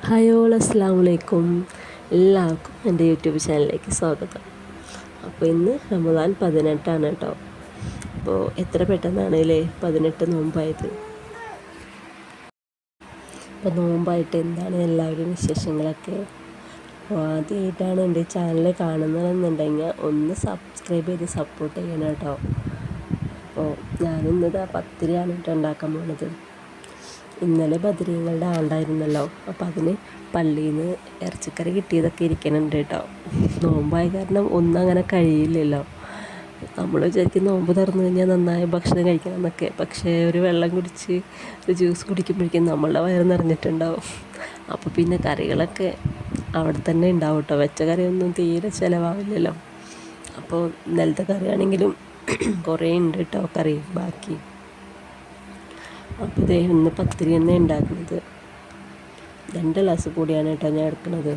Hi all, അസ്സലാമു അലൈക്കും. എല്ലാവർക്കും എൻ്റെ യൂട്യൂബ് ചാനലിലേക്ക് സ്വാഗതം. അപ്പോൾ ഇന്ന് റമദാൻ 18 കേട്ടോ. അപ്പോൾ എത്ര പെട്ടെന്നാണല്ലേ 18 നോമ്പായത്. അപ്പോൾ നോമ്പായിട്ട് എന്താണ് എല്ലാവരും വിശേഷങ്ങളൊക്കെ. അപ്പോൾ ആദ്യമായിട്ടാണ് എൻ്റെ ചാനൽ കാണുന്നതെന്നുണ്ടെങ്കിൽ ഒന്ന് സബ്സ്ക്രൈബ് ചെയ്ത് സപ്പോർട്ട് ചെയ്യണം കേട്ടോ. അപ്പോൾ ഞാനിന്നിതാ പത്തിരിയാണ് കേട്ടോ ഉണ്ടാക്കാൻ പോകുന്നത്. ഇന്നലെ ബദരീങ്ങളുടെ ആണ്ടായിരുന്നല്ലോ, അപ്പോൾ അതിന് പള്ളിയിൽ നിന്ന് ഇറച്ചിക്കറി കിട്ടിയതൊക്കെ ഇരിക്കുന്നുണ്ട് കേട്ടോ. നോമ്പായ കാരണം ഒന്നും അങ്ങനെ കഴിയില്ലല്ലോ. നമ്മൾ വിചാരിക്കും നോമ്പ് തുറന്നു കഴിഞ്ഞാൽ നന്നായി ഭക്ഷണം കഴിക്കണം എന്നൊക്കെ, പക്ഷേ ഒരു വെള്ളം കുടിച്ച് ഒരു ജ്യൂസ് കുടിക്കുമ്പോഴേക്കും നമ്മളുടെ വയറ് നിറഞ്ഞിട്ടുണ്ടാവും. അപ്പോൾ പിന്നെ കറികളൊക്കെ അവിടെ തന്നെ ഉണ്ടാവും കേട്ടോ. വെച്ച കറിയൊന്നും തീരെ ചിലവാവില്ലല്ലോ. അപ്പോൾ ഇന്നലത്തെ കറിയാണെങ്കിലും കുറേ ഉണ്ട് കേട്ടോ കറി ബാക്കി. അപ്പോൾ ഇന്ന് പത്തിരി തന്നെ ഉണ്ടാക്കുന്നത്. 2 ഗ്ലാസ് കൂടിയാണ് കേട്ടോ ഞാൻ എടുക്കുന്നത്.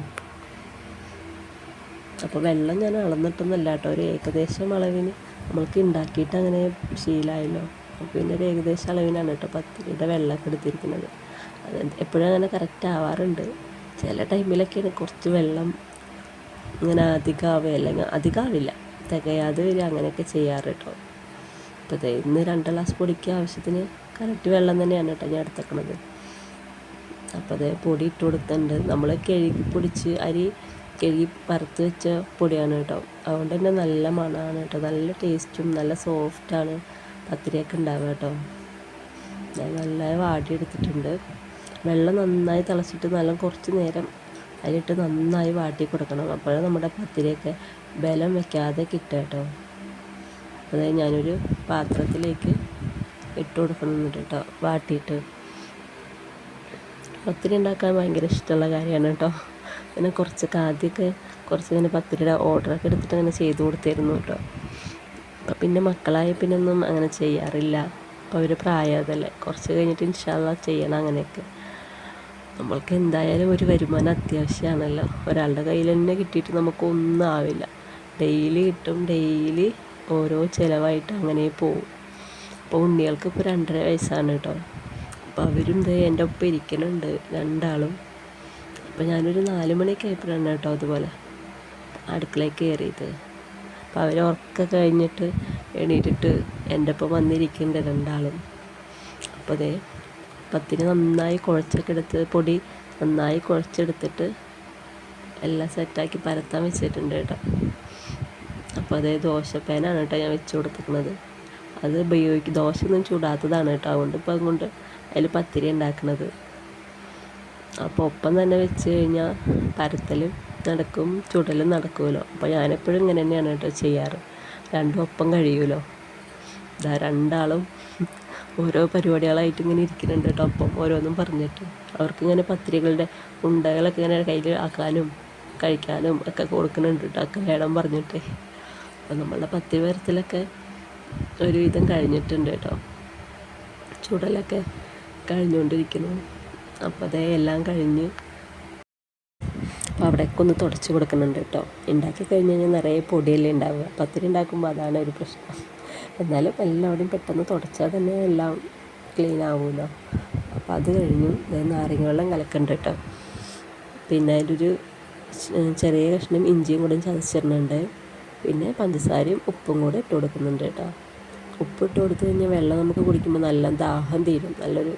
അപ്പോൾ വെള്ളം ഞാൻ അളന്നിട്ടൊന്നുമല്ല കേട്ടോ, ഒരു ഏകദേശം അളവിന് നമ്മൾക്ക് ഉണ്ടാക്കിയിട്ട് അങ്ങനെ ശീലമായല്ലോ. അപ്പോൾ പിന്നെ ഒരു ഏകദേശം അളവിനാണ് കേട്ടോ പത്തിരിയുടെ വെള്ളമൊക്കെ എടുത്തിരിക്കുന്നത്. അത് എപ്പോഴും അങ്ങനെ കറക്റ്റ് ആവാറുണ്ട്. ചില ടൈമിലൊക്കെയാണ് കുറച്ച് വെള്ളം ഇങ്ങനെ അധികമാവുക, അല്ലെങ്കിൽ അധികമാവില്ല, തികയാതെ വരിക, അങ്ങനെയൊക്കെ ചെയ്യാറ് കേട്ടോ. അപ്പോൾ ഇന്ന് 2 ഗ്ലാസ് പൊടിക്ക് ആവശ്യത്തിന് കറക്റ്റ് വെള്ളം തന്നെയാണ് കേട്ടോ ഞാൻ എടുത്തേക്കണത്. അപ്പോൾ പൊടി ഇട്ട് കൊടുത്തിട്ടുണ്ട്. നമ്മൾ കഴുകി പൊടിച്ച് അരി കഴുകി വറുത്ത് വെച്ച പൊടിയാണ് കേട്ടോ. അതുകൊണ്ട് തന്നെ നല്ല മണമാണ് കേട്ടോ, നല്ല ടേസ്റ്റും നല്ല സോഫ്റ്റാണ് പത്തിരിയൊക്കെ ഉണ്ടാവുക കേട്ടോ. ഞാൻ നന്നായി വാട്ടിയെടുത്തിട്ടുണ്ട്. വെള്ളം നന്നായി തിളച്ചിട്ട് നല്ല കുറച്ച് നേരം അതിലിട്ട് നന്നായി വാട്ടി കൊടുക്കണം. അപ്പോഴേ നമ്മുടെ പത്തിരിയൊക്കെ ബലം വെക്കാതെ കിട്ടുക കേട്ടോ. അപ്പോൾ ഞാനൊരു പാത്രത്തിലേക്ക് ഇട്ട് കൊടുക്കുന്നുണ്ട് കേട്ടോ വാട്ടിയിട്ട്. പത്തിരി ഉണ്ടാക്കാൻ ഭയങ്കര ഇഷ്ടമുള്ള കാര്യമാണ് കേട്ടോ. പിന്നെ ആദ്യമൊക്കെ ഇങ്ങനെ പത്തിരിയുടെ ഓർഡറൊക്കെ എടുത്തിട്ട് അങ്ങനെ ചെയ്ത് കൊടുത്തിരുന്നു കേട്ടോ. അപ്പം പിന്നെ മക്കളായി പിന്നെ ഒന്നും അങ്ങനെ ചെയ്യാറില്ല. അപ്പോൾ അവർ പ്രായമതല്ലേ, കുറച്ച് കഴിഞ്ഞിട്ട് ഇൻഷാ അല്ലാഹ് ചെയ്യണം അങ്ങനെയൊക്കെ. നമ്മൾക്ക് എന്തായാലും ഒരു വരുമാനം അത്യാവശ്യമാണല്ലോ. ഒരാളുടെ കയ്യിൽ തന്നെ കിട്ടിയിട്ട് നമുക്കൊന്നും ആവില്ല. ഡെയിലി കിട്ടും, ഡെയിലി ഓരോ ചിലവായിട്ട് അങ്ങനെ പോവും. അപ്പോൾ ഉണ്ണികൾക്ക് ഇപ്പോൾ 2.5 വയസ്സാണ് കേട്ടോ. അപ്പോൾ അവരും എൻ്റെ ഒപ്പം ഇരിക്കുന്നുണ്ട്, 2 ആളും. അപ്പോൾ ഞാനൊരു 4 മണിയൊക്കെ ആയപ്പോഴാണ് കേട്ടോ അതുപോലെ അടുക്കളയിൽ കയറിയത്. അപ്പോൾ അവർ ഉറക്കം കഴിഞ്ഞിട്ട് എണീറ്റിട്ട് എൻ്റെ ഒപ്പം വന്നിരിക്കുന്നുണ്ട് 2 ആളും. അപ്പോൾ പത്തിരി നന്നായി കുഴച്ചൊക്കെ എടുത്ത് പൊടി നന്നായി കുഴച്ചെടുത്തിട്ട് എല്ലാം സെറ്റാക്കി പരത്താൻ വെച്ചിട്ടുണ്ട് കേട്ടോ. അപ്പോൾ ദോശപ്പേനാണ് കേട്ടോ ഞാൻ വെച്ച് കൊടുത്തിരിക്കുന്നത്. അത് ദോശയൊന്നും ചൂടാത്തതാണ് കേട്ടോ, അതുകൊണ്ട് അതിൽ പത്തിരി ഉണ്ടാക്കുന്നത്. അപ്പോൾ ഒപ്പം തന്നെ വെച്ച് കഴിഞ്ഞാൽ പരത്തലും നടക്കും, ചുടലും നടക്കുമല്ലോ. അപ്പോൾ ഞാനെപ്പോഴും ഇങ്ങനെ തന്നെയാണ് കേട്ടോ ചെയ്യാറ്, രണ്ടും ഒപ്പം കഴിയുമല്ലോ. 2 ആളും ഓരോ പരിപാടികളായിട്ട് ഇങ്ങനെ ഇരിക്കുന്നുണ്ട് കേട്ടോ, ഒപ്പം ഓരോന്നും പറഞ്ഞിട്ട്. അവർക്കിങ്ങനെ പത്തിരികളുടെ ഉണ്ടകളൊക്കെ ഇങ്ങനെ കയ്യിൽ ആക്കാനും കഴിക്കാനും ഒക്കെ കൊടുക്കുന്നുണ്ട് കേട്ടോ, ഒക്കെ വേണം പറഞ്ഞിട്ട്. അപ്പോൾ നമ്മളുടെ പത്തിരി പരത്തലൊക്കെ ഒരുവിധം കഴിഞ്ഞിട്ടുണ്ട് കേട്ടോ, ചുടലൊക്കെ കഴിഞ്ഞുകൊണ്ടിരിക്കുന്നു. അപ്പോൾ എല്ലാം കഴിഞ്ഞ് അപ്പോൾ അവിടേക്ക് ഒന്ന് തുടച്ച് കൊടുക്കുന്നുണ്ട് കേട്ടോ. ഉണ്ടാക്കി കഴിഞ്ഞ് കഴിഞ്ഞാൽ നിറയെ പൊടിയല്ലേ ഉണ്ടാവുക. പത്തിരി ഉണ്ടാക്കുമ്പോൾ അതാണ് ഒരു പ്രശ്നം. എന്നാലും എല്ലാവരും പെട്ടെന്ന് തുടച്ചാൽ തന്നെ എല്ലാം ക്ലീൻ ആവുമല്ലോ. അപ്പോൾ അത് കഴിഞ്ഞു നാരങ്ങ വെള്ളം കലക്കുന്നുണ്ട് കേട്ടോ. പിന്നെ അതിലൊരു ചെറിയ കഷ്ണം ഇഞ്ചിയും കൂടെ ചതച്ചിടുന്നുണ്ട്. പിന്നെ പഞ്ചസാരയും ഉപ്പും കൂടെ ഇട്ട് കൊടുക്കുന്നുണ്ട് കേട്ടോ. ഉപ്പിട്ട് കൊടുത്തു കഴിഞ്ഞാൽ വെള്ളം നമുക്ക് കുടിക്കുമ്പോൾ നല്ല ദാഹം തീരും, നല്ലൊരു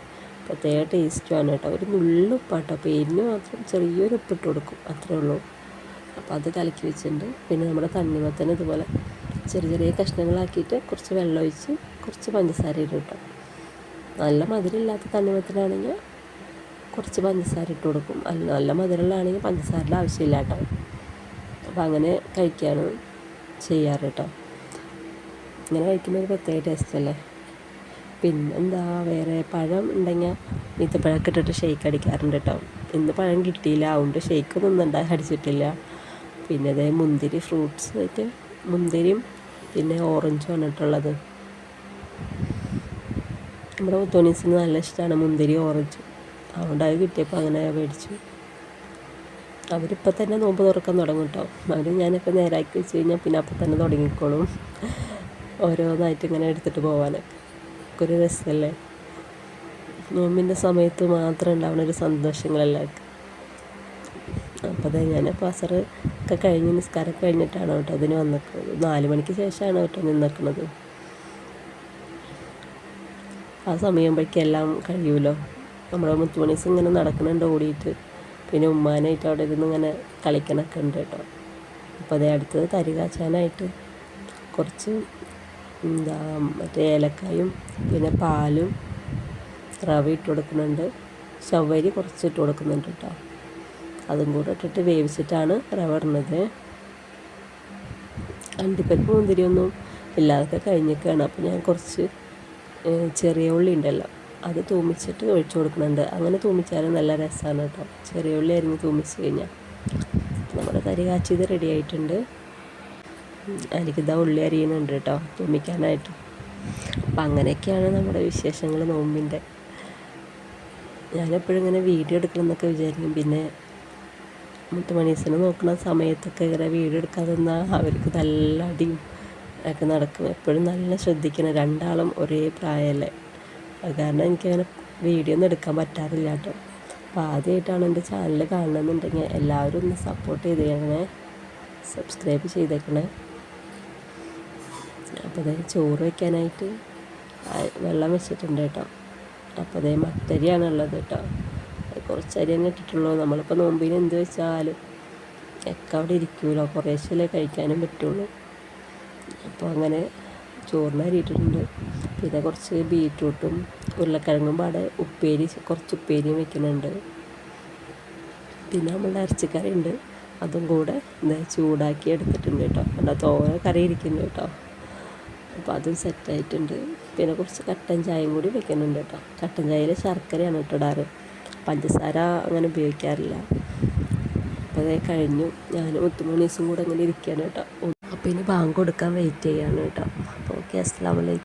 പ്രത്യേക ടേസ്റ്റുമാണ് കേട്ടോ. ഒരു നുള്ളുപ്പാട്ടോ, പേരിന് മാത്രം ചെറിയൊരു ഉപ്പിട്ട് കൊടുക്കും, അത്രേ ഉള്ളൂ. അപ്പോൾ അത് കലക്കി വെച്ചിട്ടുണ്ട്. പിന്നെ നമ്മുടെ തണ്ണിമത്തൻ ഇതുപോലെ ചെറിയ ചെറിയ കഷ്ണങ്ങളാക്കിയിട്ട് കുറച്ച് വെള്ളം ഒഴിച്ച് കുറച്ച് പഞ്ചസാര ഇടും കേട്ടോ. നല്ല മധുരമില്ലാത്ത തണ്ണിമത്തനാണെങ്കിൽ കുറച്ച് പഞ്ചസാര ഇട്ട് കൊടുക്കും, നല്ല മധുരമുള്ളതാണെങ്കിൽ പഞ്ചസാരയുടെ ആവശ്യമില്ല കേട്ടോ. അപ്പോൾ അങ്ങനെ കഴിക്കാനും ചെയ്യാറ് കേട്ടോ. ഇങ്ങനെ കഴിക്കുമ്പോൾ ഒരു പ്രത്യേക ടേസ്റ്റ് അല്ലേ. പിന്നെന്താ, വേറെ പഴം ഉണ്ടെങ്കിൽ ഈത്തപ്പഴമൊക്കെ ഇട്ടിട്ട് ഷെയ്ക്ക് അടിക്കാറുണ്ട് കേട്ടോ. ഇന്ന് പഴം കിട്ടിയില്ല, അതുകൊണ്ട് ഷെയ്ക്കൊന്നും അടിച്ചിട്ടില്ല. പിന്നെ മുന്തിരി ഫ്രൂട്ട്സ് ആയിട്ട് മുന്തിരിയും പിന്നെ ഓറഞ്ചും ആണ് ഇട്ടുള്ളത്. നമ്മുടെ മുത്തോണീസിന് നല്ല ഇഷ്ടമാണ് മുന്തിരി ഓറഞ്ചും, അതുകൊണ്ട് അത് കിട്ടിയപ്പോൾ അങ്ങനെ മേടിച്ചു. അവരിപ്പോൾ തന്നെ നോമ്പ് തുറക്കാൻ തുടങ്ങും കേട്ടോ. അവർ ഞാനൊക്കെ നേരാക്കി വെച്ച് കഴിഞ്ഞാൽ പിന്നെ അപ്പം തന്നെ തുടങ്ങിക്കോളും, ഓരോന്നായിട്ട് ഇങ്ങനെ എടുത്തിട്ട് പോകാനൊക്കെ. ഒരു രസമല്ലേ, നോമ്പിൻ്റെ സമയത്ത് മാത്രം ഉണ്ടാവുന്ന ഒരു സന്തോഷങ്ങളെല്ലാവർക്കും. അപ്പോൾ അതെ ഞാനിപ്പോൾ അസർ ഒക്കെ കഴിഞ്ഞ് നിസ്കാരം കഴിഞ്ഞിട്ടാണ് കേട്ടോ അതിന് വന്നിക്കുന്നത്. 4 മണിക്ക് ശേഷമാണ് കേട്ടോ നിന്നിക്കുന്നത്. ആ സമയമ്പോഴേക്കും എല്ലാം കഴിയുമല്ലോ. നമ്മുടെ മുത്തുമണീസ് ഇങ്ങനെ നടക്കുന്നുണ്ട് ഓടിയിട്ട്. പിന്നെ ഉമ്മാനായിട്ട് അവിടെ ഇരുന്ന് ഇങ്ങനെ കളിക്കണൊക്കെ ഉണ്ട് കേട്ടോ. അപ്പോൾ അതേ അടുത്തത് തരി കാച്ചാനായിട്ട് കുറച്ച് മറ്റേ ഏലക്കായും പിന്നെ പാലും റവ ഇട്ട് കൊടുക്കുന്നുണ്ട്. ചവ്വരി കുറച്ച് ഇട്ട് കൊടുക്കുന്നുണ്ട് കേട്ടോ. അതും കൂടെ ഇട്ടിട്ട് വേവിച്ചിട്ടാണ് റവ ഇടുന്നത്. അണ്ടിപ്പരിപ്പ് മുന്തിരിയൊന്നും ഇല്ലാതൊക്കെ കഴിഞ്ഞിരിക്കുകയാണ്. അപ്പോൾ ഞാൻ കുറച്ച് ചെറിയ ഉള്ളി ഉണ്ടല്ലോ അത് തൂമിച്ചിട്ട് ഒഴിച്ചു കൊടുക്കുന്നുണ്ട്. അങ്ങനെ തൂമിച്ചാലും നല്ല രസമാണ് കേട്ടോ. ചെറിയ ഉള്ളി അരിഞ്ഞ് തൂമിച്ച് കഴിഞ്ഞാൽ നമ്മുടെ തരി കാച്ചിയത് റെഡി ആയിട്ടുണ്ട്. എനിക്കിതാ ഉള്ളി അരിയുന്നുണ്ട് കേട്ടോ തൂമിക്കാനായിട്ട്. അപ്പം അങ്ങനെയൊക്കെയാണ് നമ്മുടെ വിശേഷങ്ങൾ നോമ്പിൻ്റെ. ഞാനെപ്പോഴും ഇങ്ങനെ വീഡിയോ എടുക്കണം എന്നൊക്കെ വിചാരിക്കും. പിന്നെ മുത്തുമണീസിനെ നോക്കുന്ന സമയത്തൊക്കെ ഇങ്ങനെ വീഡിയോ എടുക്കാതെ നിന്നാൽ അവർക്ക് നല്ല അടിയും ഒക്കെ നടക്കും. എപ്പോഴും നല്ല ശ്രദ്ധിക്കണം. രണ്ടാളും ഒരേ പ്രായമല്ലേ. അത് കാരണം എനിക്കങ്ങനെ വീഡിയോ ഒന്നും എടുക്കാൻ പറ്റാറില്ല കേട്ടോ. അപ്പോൾ ആദ്യമായിട്ടാണ് എൻ്റെ ചാനൽ കാണണമെന്നുണ്ടെങ്കിൽ എല്ലാവരും ഒന്ന് സപ്പോർട്ട് ചെയ്തേക്കണേ, സബ്സ്ക്രൈബ് ചെയ്തേക്കണേ. അപ്പോൾ അതേ ചോറ് വയ്ക്കാനായിട്ട് വെള്ളം വെച്ചിട്ടുണ്ട് കേട്ടോ. അപ്പോൾ അതേ മട്ടരിയാണ് ഉള്ളത് കേട്ടോ. കുറച്ച് അരി അങ്ങ് ഇട്ടിട്ടുള്ളൂ. നമ്മളിപ്പോൾ നോമ്പിന് എന്ത് വെച്ചാലും ഒക്കെ അവിടെ ഇരിക്കുമല്ലോ, കുറേശ്ശല്ലേ കഴിക്കാനും പറ്റുള്ളൂ. അപ്പോൾ അങ്ങനെ ചോറിന് അരിയിട്ടിട്ടുണ്ട്. പിന്നെ കുറച്ച് ബീറ്റ്റൂട്ടും ഉരുളക്കിഴങ്ങും പാടെ കുറച്ച് ഉപ്പേരിയും വെക്കുന്നുണ്ട്. പിന്നെ നമ്മളുടെ ഇറച്ചിക്കറി ഉണ്ട്, അതും കൂടെ ചൂടാക്കി എടുത്തിട്ടുണ്ട് കേട്ടോ. അവിടെ തോര കറി ഇരിക്കുന്നു കേട്ടോ. അപ്പോൾ അതും സെറ്റായിട്ടുണ്ട്. പിന്നെ കുറച്ച് കട്ടൻ ചായയും കൂടി വെക്കുന്നുണ്ട് കേട്ടോ. കട്ടൻ ചായയിൽ ശർക്കരയാണ് ഇട്ടിടാറ്, പഞ്ചസാര അങ്ങനെ ഉപയോഗിക്കാറില്ല. അപ്പോൾ അതേ കഴിഞ്ഞു. ഞാൻ മുത്തുമണീസും കൂടെ അങ്ങനെ ഇരിക്കുകയാണ് കേട്ടോ. അപ്പോൾ ഇനി ബാങ്ക് കൊടുക്കാൻ വെയിറ്റ് ചെയ്യാണ് കേട്ടോ. അപ്പോൾ ഓക്കെ, അസ്സലാമു അലൈക്കും.